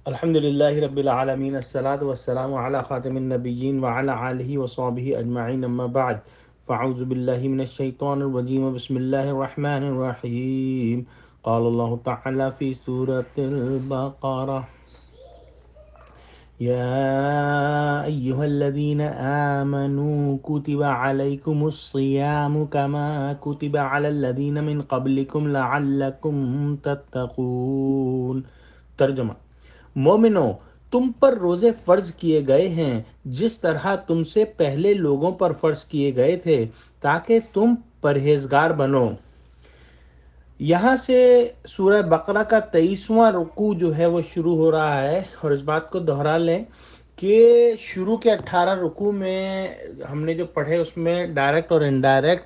الحمد للہ رب العالمین الصلاۃ والسلام علی خاتم النبیین وعلی آلہ وصحبہ اجمعین اما بعد فاعوذ باللہ من الشیطان الرجیم بسم اللہ الرحمن الرحیم قال اللہ تعالی فی سورۃ البقرہ يا أيها الذين آمنوا كتب عليكم الصيام كما كتب على الذين من قبلكم لعلكم تتقون۔ ترجمہ: مومنو، تم پر روزے فرض کیے گئے ہیں جس طرح تم سے پہلے لوگوں پر فرض کیے گئے تھے تاکہ تم پرہیزگار بنو۔ یہاں سے سورہ بقرہ کا 23واں رکوع جو ہے وہ شروع ہو رہا ہے، اور اس بات کو دہرا لیں کہ شروع کے 18 رکوع میں ہم نے جو پڑھے اس میں ڈائریکٹ اور انڈائریکٹ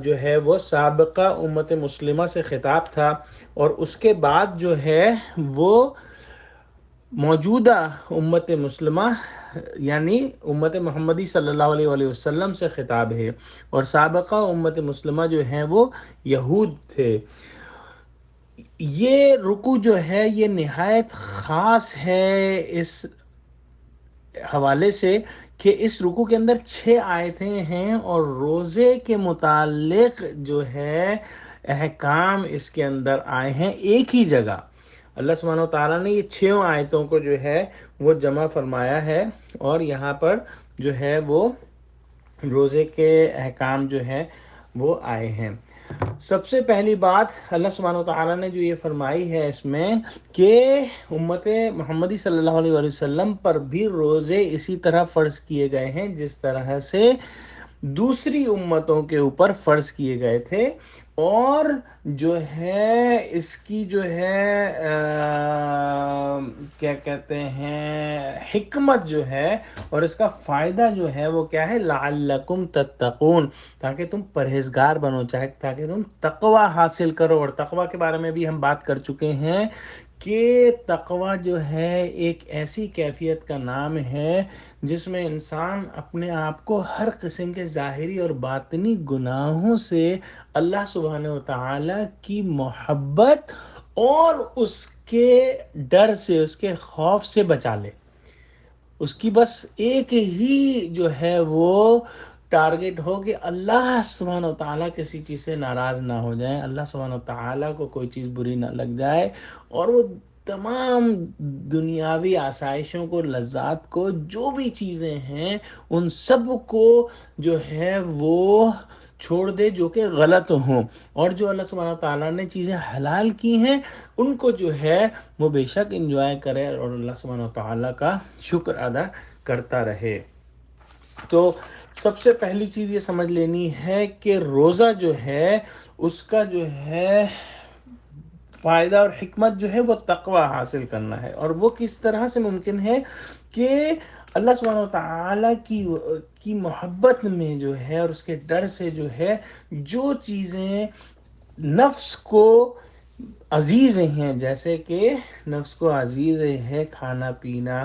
جو ہے وہ سابقہ امت مسلمہ سے خطاب تھا، اور اس کے بعد جو ہے وہ موجودہ امت مسلمہ یعنی امت محمدی صلی اللہ علیہ وآلہ وسلم سے خطاب ہے، اور سابقہ امت مسلمہ جو ہیں وہ یہود تھے۔ یہ رکوع جو ہے یہ نہایت خاص ہے اس حوالے سے کہ اس رکوع کے اندر 6 آیتیں ہیں، اور روزے کے متعلق جو ہے احکام اس کے اندر آئے ہیں ایک ہی جگہ۔ اللہ سبحانہ و تعالیٰ نے یہ 6 آیتوں کو جو ہے وہ جمع فرمایا ہے، اور یہاں پر جو ہے وہ روزے کے احکام جو ہے وہ آئے ہیں۔ سب سے پہلی بات اللہ سبحانہ و تعالیٰ نے جو یہ فرمائی ہے اس میں کہ امت محمدی صلی اللہ علیہ وآلہ وسلم پر بھی روزے اسی طرح فرض کیے گئے ہیں جس طرح سے دوسری امتوں کے اوپر فرض کیے گئے تھے، اور جو ہے اس کی جو ہے کیا کہتے ہیں حکمت جو ہے اور اس کا فائدہ جو ہے وہ کیا ہے، لعلکم تتقون، تاکہ تم پرہیزگار بنو، تاکہ تم تقوی حاصل کرو۔ اور تقوی کے بارے میں بھی ہم بات کر چکے ہیں کہ تقوی جو ہے ایک ایسی کیفیت کا نام ہے جس میں انسان اپنے آپ کو ہر قسم کے ظاہری اور باطنی گناہوں سے اللہ سبحانہ و تعالیٰ کی محبت اور اس کے ڈر سے، اس کے خوف سے بچا لے۔ اس کی بس ایک ہی جو ہے وہ ٹارگٹ ہو کہ اللہ سبحانہ و تعالیٰ کسی چیز سے ناراض نہ ہو جائیں، اللہ سبحانہ و تعالیٰ کو کوئی چیز بری نہ لگ جائے، اور وہ تمام دنیاوی آسائشوں کو، لذات کو، جو بھی چیزیں ہیں ان سب کو جو ہے وہ چھوڑ دے جو کہ غلط ہوں، اور جو اللہ سبحانہ و تعالیٰ نے چیزیں حلال کی ہیں ان کو جو ہے وہ بے شک انجوائے کرے اور اللہ سبحانہ و تعالیٰ کا شکر ادا کرتا رہے۔ تو سب سے پہلی چیز یہ سمجھ لینی ہے کہ روزہ جو ہے اس کا جو ہے فائدہ اور حکمت جو ہے وہ تقوی حاصل کرنا ہے، اور وہ کس طرح سے ممکن ہے کہ اللہ سبحانہ و تعالیٰ کی محبت میں جو ہے اور اس کے ڈر سے جو ہے جو چیزیں نفس کو عزیز ہیں، جیسے کہ نفس کو عزیز ہے کھانا پینا،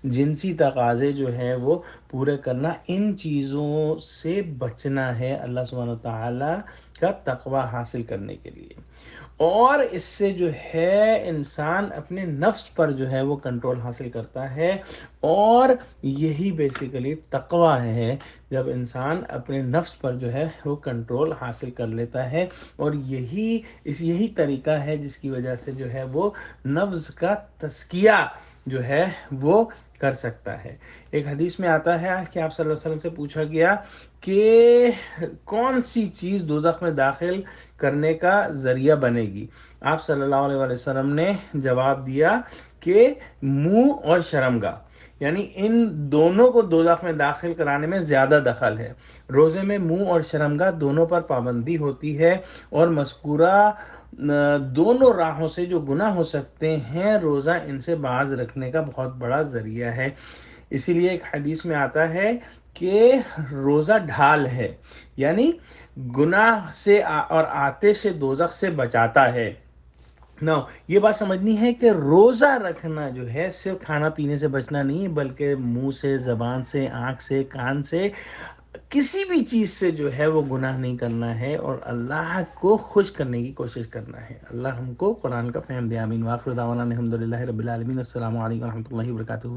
جنسی تقاضے جو ہے وہ پورے کرنا، ان چیزوں سے بچنا ہے اللہ سبحانہ و تعالیٰ کا تقوی حاصل کرنے کے لیے، اور اس سے جو ہے انسان اپنے نفس پر جو ہے وہ کنٹرول حاصل کرتا ہے، اور یہی بیسیکلی تقوی ہے جب انسان اپنے نفس پر جو ہے وہ کنٹرول حاصل کر لیتا ہے، اور یہی طریقہ ہے جس کی وجہ سے جو ہے وہ نفس کا تزکیہ جو ہے وہ کر سکتا ہے۔ ایک حدیث میں آتا ہے کہ آپ صلی اللہ علیہ وسلم سے پوچھا گیا کہ کون سی چیز دوزخ میں داخل کرنے کا ذریعہ بنے گی؟ آپ صلی اللہ علیہ وسلم نے جواب دیا کہ منہ اور شرمگاہ، یعنی ان دونوں کو دوزخ میں داخل کرانے میں زیادہ دخل ہے۔ روزے میں منہ اور شرمگاہ دونوں پر پابندی ہوتی ہے، اور مذکورہ دونوں راہوں سے جو گناہ ہو سکتے ہیں روزہ ان سے باز رکھنے کا بہت بڑا ذریعہ ہے۔ اسی لیے ایک حدیث میں آتا ہے کہ روزہ ڈھال ہے، یعنی گناہ سے اور آتش سے دوزخ سے بچاتا ہے۔ یہ بات سمجھنی ہے کہ روزہ رکھنا جو ہے صرف کھانا پینے سے بچنا نہیں، بلکہ منہ سے، زبان سے، آنکھ سے، کان سے، کسی بھی چیز سے جو ہے وہ گناہ نہیں کرنا ہے، اور اللہ کو خوش کرنے کی کوشش کرنا ہے۔ اللہ ہم کو قرآن کا فہم دے، آمین۔ وآخر دعوانا الحمد للہ رب العالمین۔ السلام علیکم و رحمۃ اللہ وبرکاتہ۔